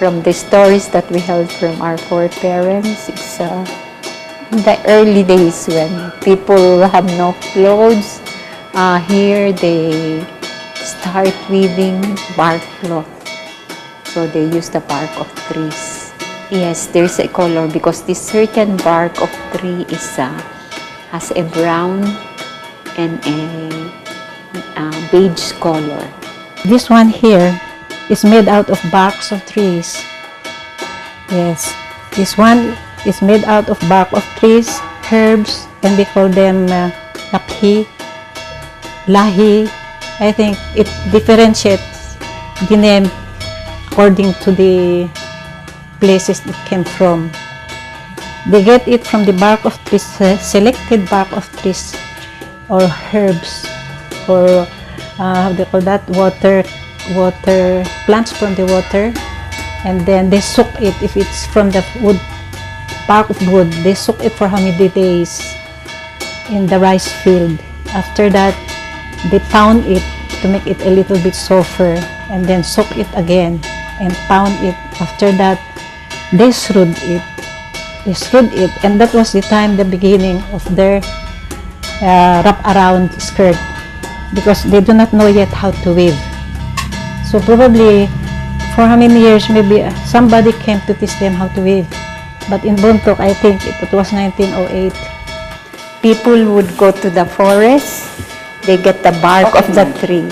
from the stories that we heard from our foreparents, it's the early days when people have no clothes. Here they start weaving bark cloth. So they use the bark of trees. Yes, there's a color because this certain bark of tree is has a brown and a beige color. This one here is made out of barks of trees. Yes, this one is made out of bark of trees, herbs, and we call them laphi, lahi. I think it differentiates the name according to the places it came from. They get it from the bark of trees, selected bark of trees or herbs, or how do you call that, water plants from the water, and then they soak it. If it's from the wood, bark of wood, they soak it for how many days in the rice field. After that, they pound it to make it a little bit softer, and then soak it again and pound it. After that, they shred it. And that was the time, the beginning of their wrap-around skirt, because they do not know yet how to weave. So probably for how many years, maybe somebody came to teach them how to weave. But in Bontoc, I think it was 1908. People would go to the forest, they get the bark of the tree.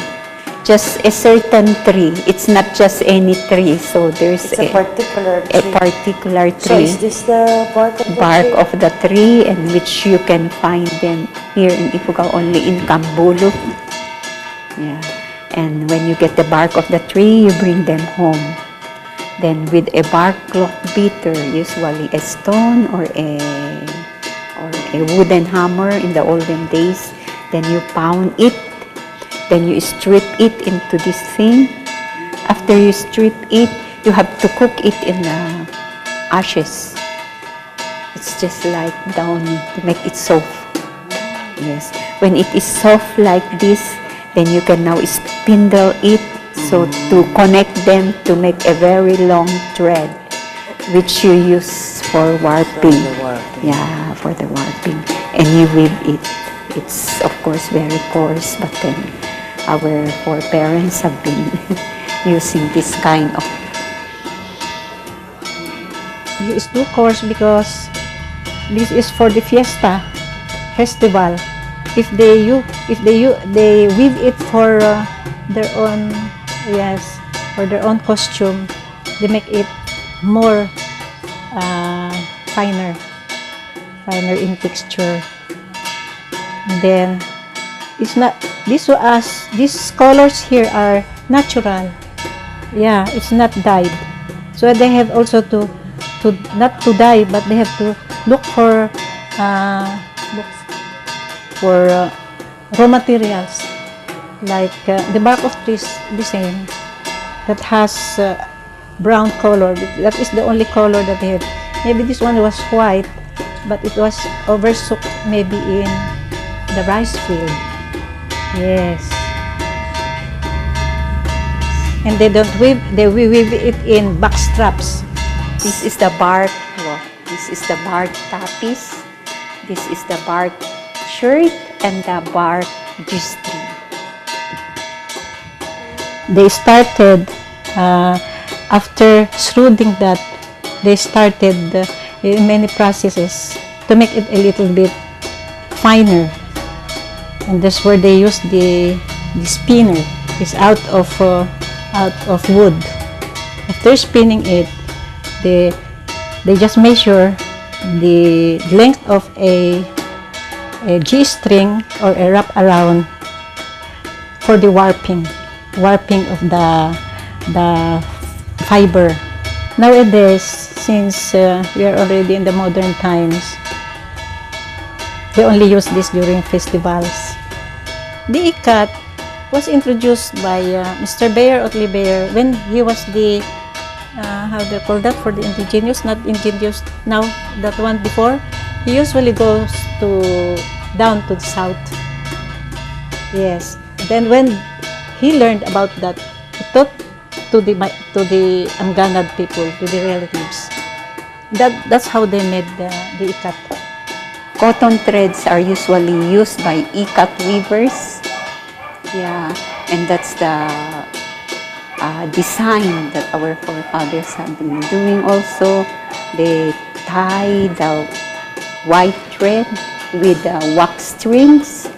Just a certain tree. It's not just any tree. So there's a particular tree. A particular tree. So is this the bark of the tree? Of the tree, and which you can find them here in Ifugao only in Kambulu. Yeah. And when you get the bark of the tree, you bring them home. Then with a bark cloth beater, usually a stone or a wooden hammer in the olden days, then you pound it. Then you strip it into this thing. After you strip it, you have to cook it in the ashes. It's just like down to make it soft. Yes. When it is soft like this, then you can now spindle it so to connect them to make a very long thread, which you use for warping. Yeah, for the warping. And you weave it. It's of course very coarse, but then our foreparents have been using this kind of. It's too coarse because this is for the fiesta, festival. If they weave it for their own, yes, for their own costume, they make it more finer in texture. And then it's not, these colors here are natural. Yeah, it's not dyed. So they have also to not to dye, but they have to look for raw materials, like the bark of trees, the same, that has brown color. That is the only color that they have. Maybe this one was white, but it was oversoaked maybe in the rice field. Yes. And they don't weave, they weave it in back straps. This is the bark cloth. This is the bark tapis. This is the bark shirt and the bark G-string. They started, after shredding that, they started in many processes to make it a little bit finer. And that's where they use the spinner. It's out of wood. After spinning it, they just measure the length of a G-string or a wrap around for the warping of the fiber. Nowadays, since we are already in the modern times, they only use this during festivals. The ikat was introduced by Mr. Bayer Otley Bayer when he was the how do you call that, for the indigenous, not indigenous now, that one before. He usually goes down to the south. Yes. Then when he learned about that, he taught to the Amganad people, to the relatives. That's how they made the ikat. Cotton threads are usually used by ikat weavers. Yeah, and that's the design that our forefathers have been doing also. They tie the white thread with wax strings,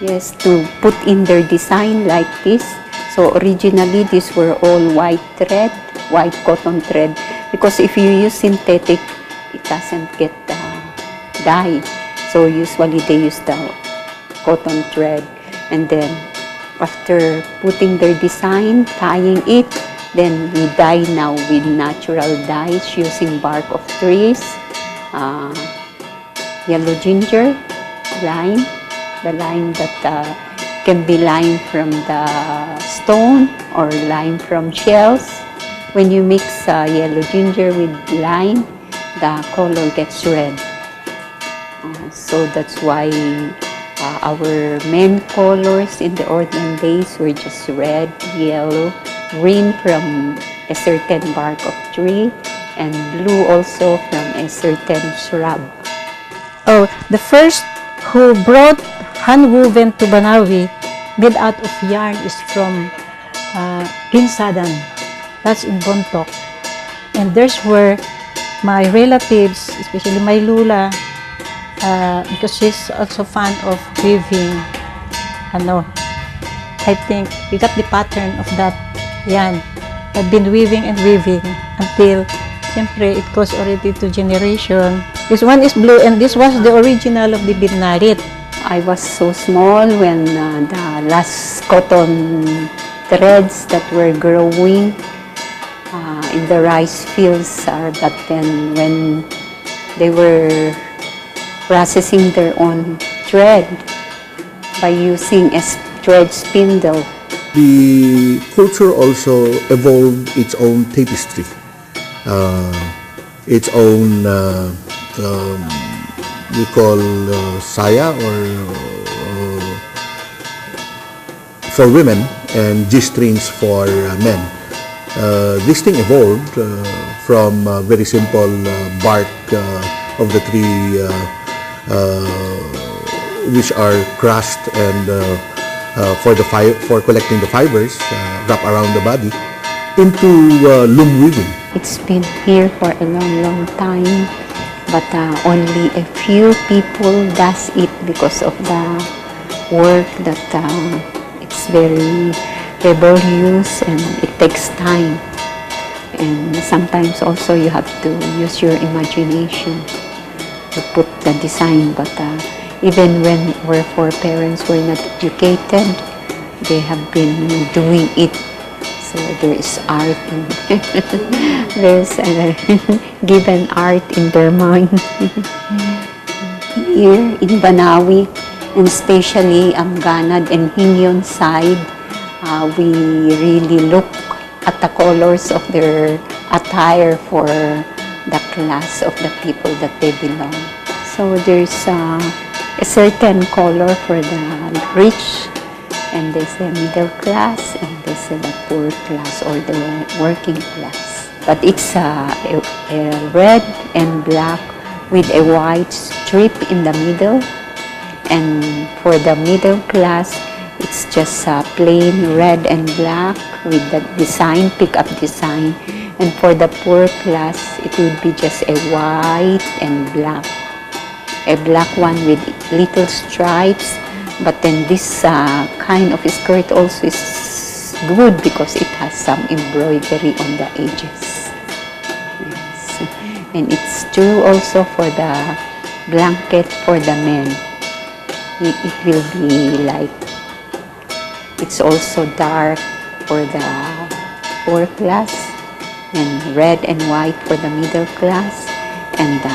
yes, to put in their design like this. So originally, these were all white thread, white cotton thread, because if you use synthetic, it doesn't get dyed. So usually they use the cotton thread, and then after putting their design, tying it, then we dye now with natural dyes using bark of trees, yellow ginger, lime, the lime that can be lime from the stone or lime from shells. When you mix yellow ginger with lime, the color gets red. So that's why our main colors in the olden days were just red, yellow, green from a certain bark of tree, and blue also from a certain shrub. Oh, the first who brought hand-woven to Banawi made out of yarn is from Ginsadan. That's in Bontoc. And there's where my relatives, especially my Lula, because she's also fan of weaving, I think we got the pattern of that yarn. I've been weaving and weaving until, siyempre, it goes already to generation. This one is blue, and this was the original of the Bidnarit. I was so small when the last cotton threads that were growing in the rice fields are back then when they were processing their own thread by using a thread spindle. The culture also evolved its own tapestry, its own we call saya or for women and G-strings for men. This thing evolved from very simple bark of the tree which are crushed and for collecting the fibers wrap around the body into loom weaving. It's been here for a long, long time, but only a few people does it because of the work that it's very laborious and it takes time. And sometimes also you have to use your imagination to put the design, but even when our foreparents were not educated, they have been doing it. So there is art in there's a given art in their mind. Here in Banawi, and especially Amganad and Hinyon side, we really look at the colors of their attire for the class of the people that they belong. So there's a certain color for the rich, and there's the middle class, and there's the poor class or the working class. But it's a red and black with a white strip in the middle. And for the middle class, it's just plain red and black with the design, pick-up design. And for the poor class, it would be just a white and black. A black one with little stripes. But then this kind of skirt also is good because it has some embroidery on the edges. Yes. And it's true also for the blanket for the men. It will be like, it's also dark for the poor class, and red and white for the middle class, and the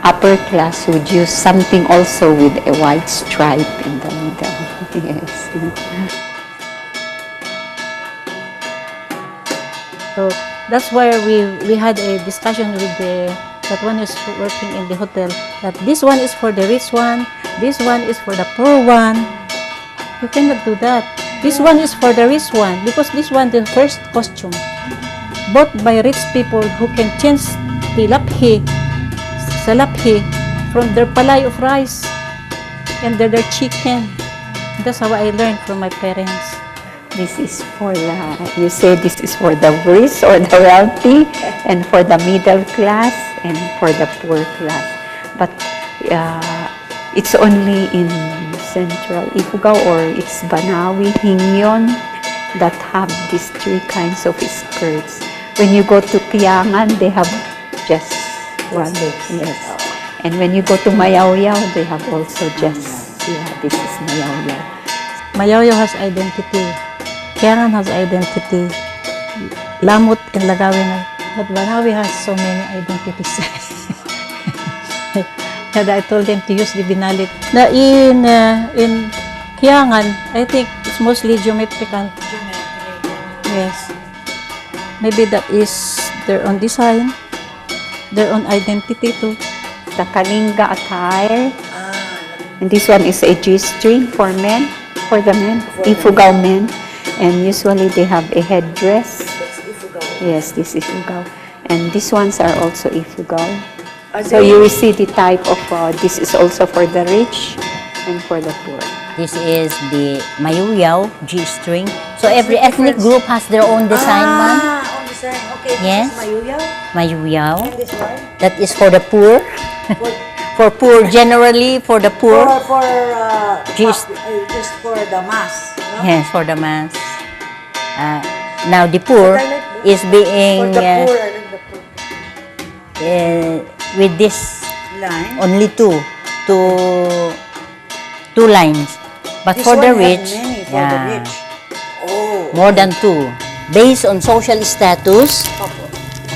upper class would use something also with a white stripe in the middle. Yes. So that's why we had a discussion with that one who's working in the hotel, that this one is for the rich one, this one is for the poor one. You cannot do that. This one is for the rich one because this one the first costume bought by rich people who can change the laphi sa laphi from their palay of rice and their chicken. That's how I learned from my parents. This is for the, you say this is for the rich or the wealthy, and for the middle class, and for the poor class. But it's only in Central Ifugao, or it's Banawi, Hingyon, that have these three kinds of skirts. When you go to Kiangan, they have just one. Yes. And when you go to Mayaw-Yaw, they have also just, this is Mayaw-Yaw. Mayaw-Yaw has identity. Kiangan has identity. Lamut and Lagawin. But Banawi has so many identities. And I told them to use the binalit. Na in Kiangan, I think it's mostly geometrical. Yes. Maybe that is their own design, their own identity too. The Kalinga attire. And this one is a G-string for men, for the men, Ifugao men. And usually they have a headdress. Yes, this is Ifugao. And these ones are also Ifugao. So you will see the type of, this is also for the rich and for the poor. This is the Mayuyaw G-string. So every ethnic group has their own design, ma'am. Own design. Okay, Yes. this is Mayuyaw. Mayuyaw. And this one? That is for the poor. For poor, generally for the poor. Just for the mass. No? Yes, for the mass. Now the poor is For being the poor, I like the poor. with this Line. only two lines. But This for the one has rich, many for the rich. Oh. more than two. Based on social status,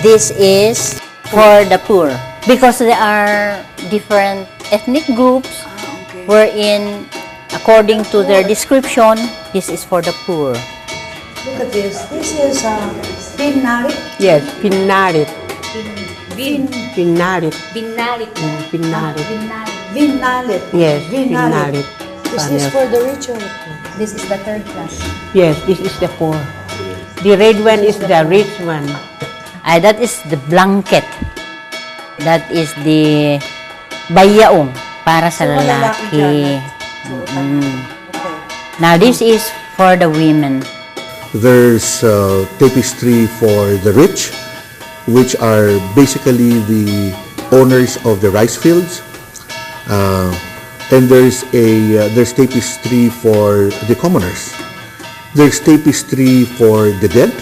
this is for the poor. Because there are different ethnic groups Okay. wherein, according to their description, this is for the poor. Look at this. This is Pinnarit. Yes, Pinnarit. Bin. Pinnarit. Binarit. Pinnarit. Vinalit. Yes, Vinalit. Pinnarit. Is this for the rich or the poor? This is the third class. Yes, this is the poor. The red one is the rich one. That is the blanket. That is the bayaong para sa So, malalaki lalaki. Okay. Now this is for the women. There's tapestry for the rich, which are basically the owners of the rice fields. And there's tapestry for the commoners. There's tapestry for the dead,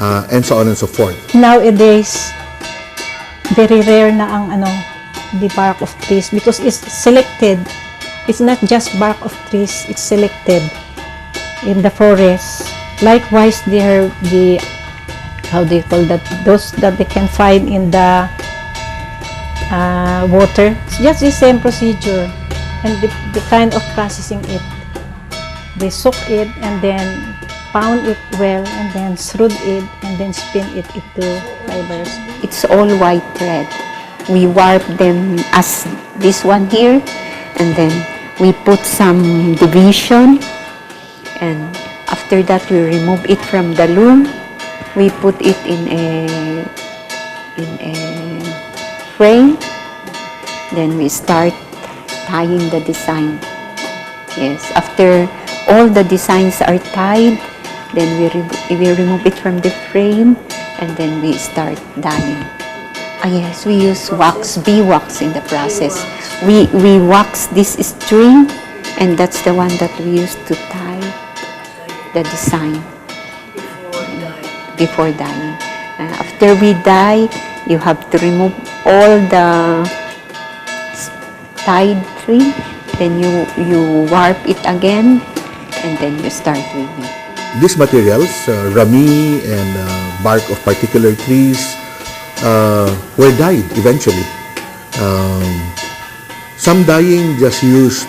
and so on and so forth. Nowadays, very rare na ang the bark of trees because it's selected. It's not just bark of trees, it's selected in the forest. Likewise, the how do you call that? Those that they can find in the water. It's just the same procedure and the kind of processing it. They soak it and then pound it well and then shred it and then spin it into fibers. It's all white thread. We warp them as this one here, and then we put some division, and after that we remove it from the loom. We put it in a frame. Then we start tying the design. Yes, after all the designs are tied, then we remove it from the frame, and then we start dyeing. Yes, we use wax, beeswax in the process. We wax this string, and that's the one that we use to tie the design before dyeing. After we dye, you have to remove all the tied string, then you warp it again, and then you start weaving. These materials, rami and bark of particular trees, were dyed eventually. Some dyeing just used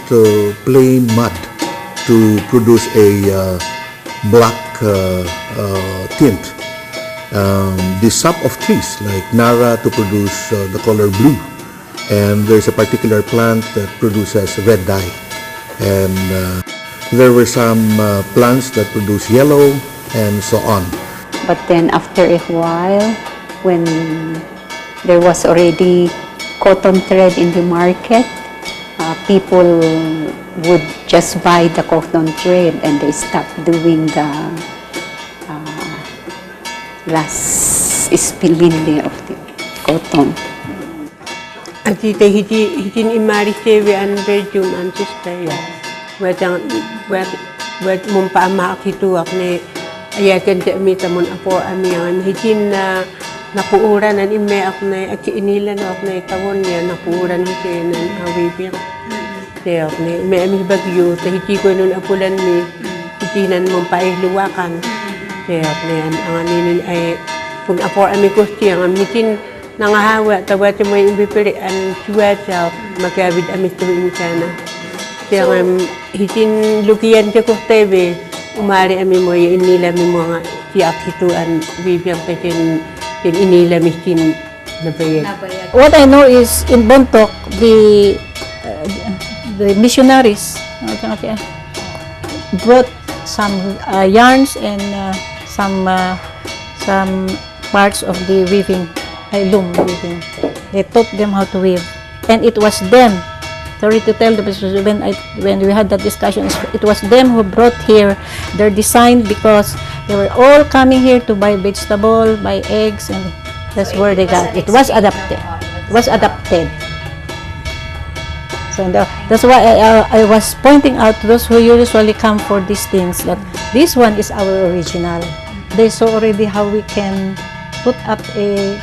plain mud to produce a black tint. The sap of trees like nara to produce the color blue, and there's a particular plant that produces red dye. And There were some plants that produce yellow and so on. But then after a while, when there was already cotton thread in the market, people would just buy the cotton thread and they stopped doing the last spilling of the cotton. Anti te hitin imari tewe an rejum antisteya. Wet mumpa makituak ne ayakan te mitamon apo amiyan hitin na napuuran an ime ak na inilan ak na tawon niya napuuran hitin an awibir. Te ak ne ime ami bagyo te hiti ko nun apulan mi hitinan mumpa luwakan. Te ak ne ang aninin ay kung apo ami kustiyang am hitin nangahawa tawat mo imbipiri an chuwacha magkabid ami tuwing sana. Kaya hitin lukiyan siya ko tebe, umari ami mo yung inila mi mga siyak hituan bibiyang pekin inila mi sin nabayag. What I know is in Bontoc, the missionaries brought some yarns and some parts of the weaving, loom weaving. They taught them how to weave, and it was them. Sorry to tell the because when we had that discussion, it was them who brought here their design because they were all coming here to buy vegetable, buy eggs, and that's where they got it. It was adapted. It was adapted. So that's why I was pointing out to those who usually come for these things that this one is our original. They saw already how we can put up a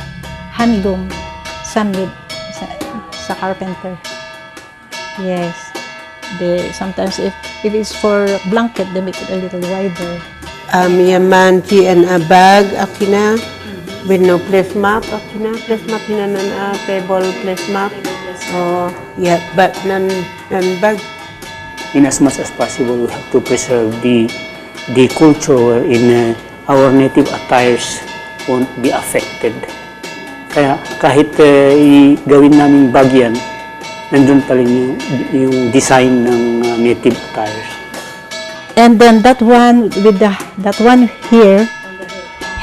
handloom summit sa carpenter. Yes. Sometimes if it is for blanket, they make it a little wider. Yaman ti an bag akina with no placemat akina placemat hinan table placemat. Oh yeah, but nan bag. In as much as possible, we have to preserve the culture wherein our native attires won't be affected. Kaya kahit gawin naming bagyan, nandun pa rin yung design ng native attires. And then that one with that one here,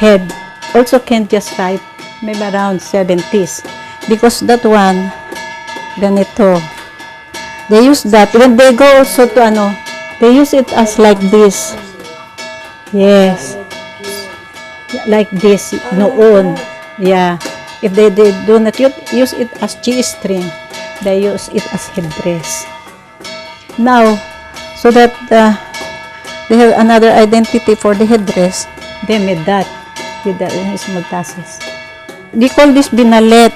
head, also can just write maybe around 70s. Because that one, ganito. They use that. When they go also to they use it as like this. Yes. Like this, noon. Yeah. If they do not use it as G-string, they use it as headdress. Now, so that they have another identity for the headdress, they made that with the small tassels. They call this binalet.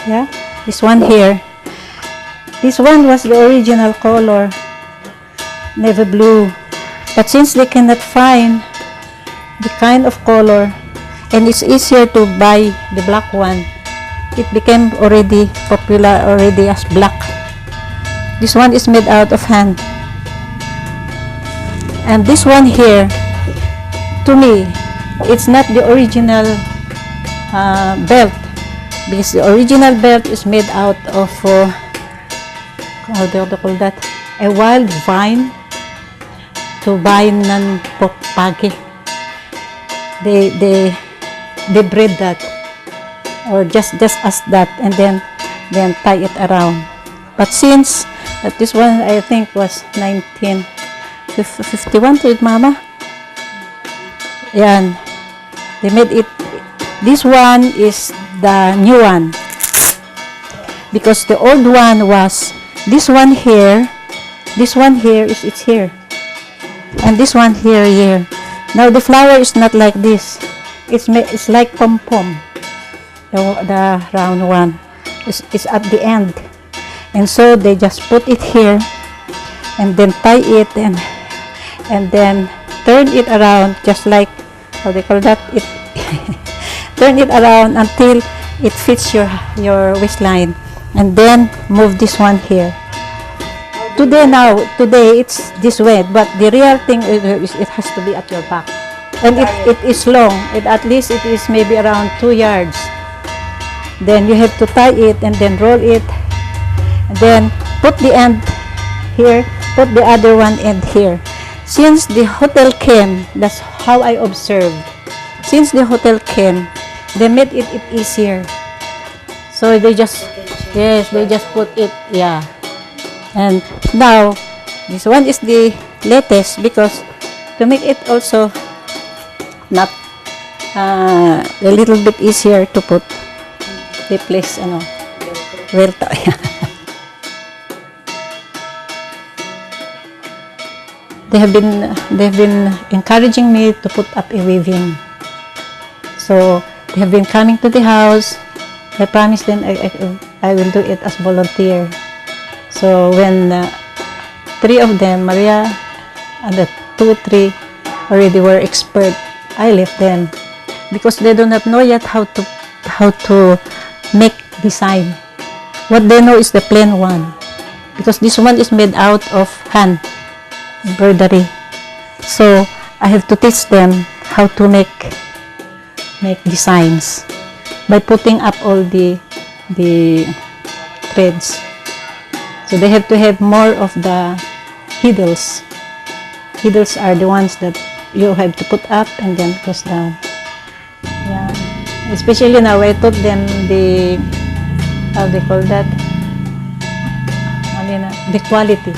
Yeah, this one here. This one was the original color, navy blue. But since they cannot find the kind of color, and it's easier to buy the black one, it became already popular already as black. This one is made out of hand. And this one here, to me, it's not the original belt, because the original belt is made out of how do you call that? A wild vine to vine ng pagi. They breed that, or just as that, and then tie it around. But since that this one I think was 1951 to it, Mama. Yan, they made it. This one is the new one, because the old one was this one here. This one here is it's here, and this one here. Now the flower is not like this. It's like pom-pom. The round one is at the end, and so they just put it here, and then tie it, and then turn it around, just like how they call that. It turn it around until it fits your waistline, and then move this one here. Today it's this way, but the real thing is it has to be at your back, and it is long. At least it is maybe around 2 yards. Then you have to tie it and then roll it, and then put the end here put the other one end here. Since the hotel came, that's how I observed. Since the hotel came, they made it easier. So they just, yes, they just put it, yeah. And now, this one is the latest because to make it also not a little bit easier to put, they place, welta, yeah. They've been encouraging me to put up a weaving. So they have been coming to the house. I promised them I will do it as volunteer. So when 3 of them, Maria and the 2-3 already were expert, I left them because they do not know yet how to make design. What they know is the plain one because this one is made out of hand embroidery. So I have to teach them how to make designs by putting up all the threads. So they have to have more of the heedles. Heedles are the ones that you have to put up and then goes down. Yeah. Especially now I taught them the, how they call that? The quality.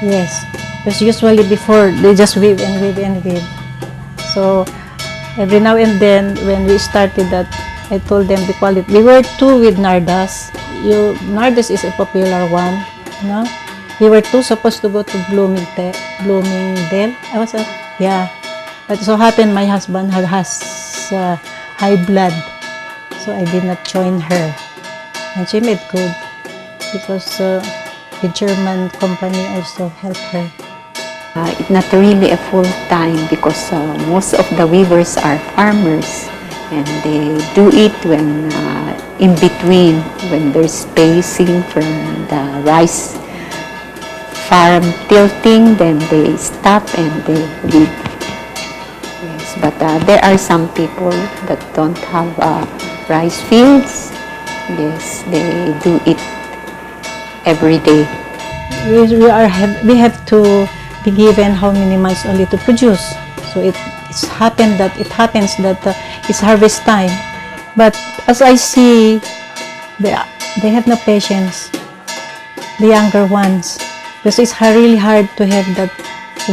Yes. Because usually before they just weave and weave and weave. So every now and then when we started that, I told them the quality. We were 2 with Nardas. Nardas is a popular one. We were 2 supposed to go to Bloomingdale. Yeah. But it so happened my husband has high blood. So I did not join her. And she made good because the German company also helped her. It's not really a full time because most of the weavers are farmers and they do it when in between, when there's spacing from the rice farm tilting, then they stop and they weave. Yes, but there are some people that don't have rice fields. Yes, they do it every day. We have to be given how many months only to produce. So it happens that it's harvest time. But as I see, they have no patience. The younger ones, because it's really hard to have that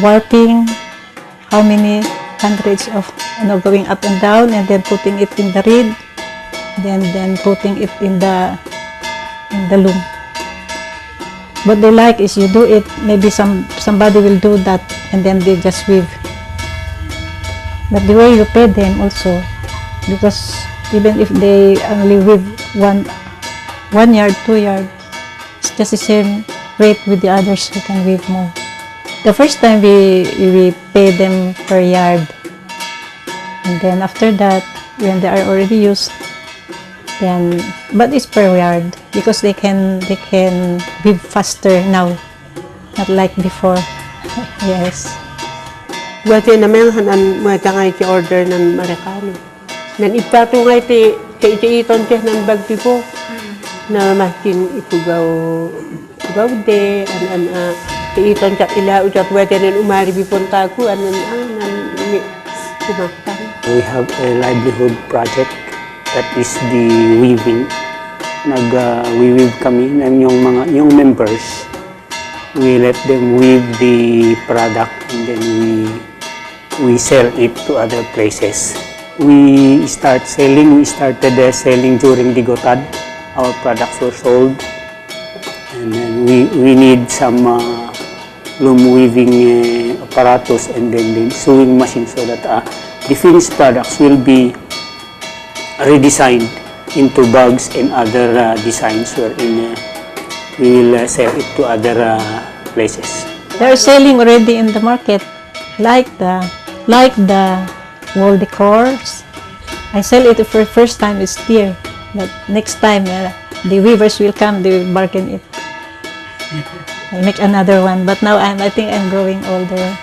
warping. How many hundreds of going up and down, and then putting it in the reed, then putting it in the loom. What they like is you do it, maybe somebody will do that and then they just weave. But the way you pay them also, because even if they only weave one yard, 2 yard, it's just the same rate with the others who can weave more. The first time we pay them per yard, and then after that, when they are already used, then, but it's per yard because they can weave faster now, not like before. Yes. Buati naman hanan mga tangay ki order ng Marekano. Nan ipato nga iti iton siya ng bagti po na makin ipugaw de an iton siya ila ujat buati nan umari bipunta ko anan kumaktan. We have a livelihood project that is the weaving. We-weave kami ng yung members. We let them weave the product and then we sell it to other places. We started selling during the Gotad. Our products were sold. And then we need some loom weaving apparatus and then the sewing machine so that the finished products will be redesigned into bags and other designs wherein we will sell it to other places. They're selling already in the market, like the wall decors. I sell it for first time it's dear, but next time the weavers will come, they will bargain it. I'll make another one, but now I think I'm growing older.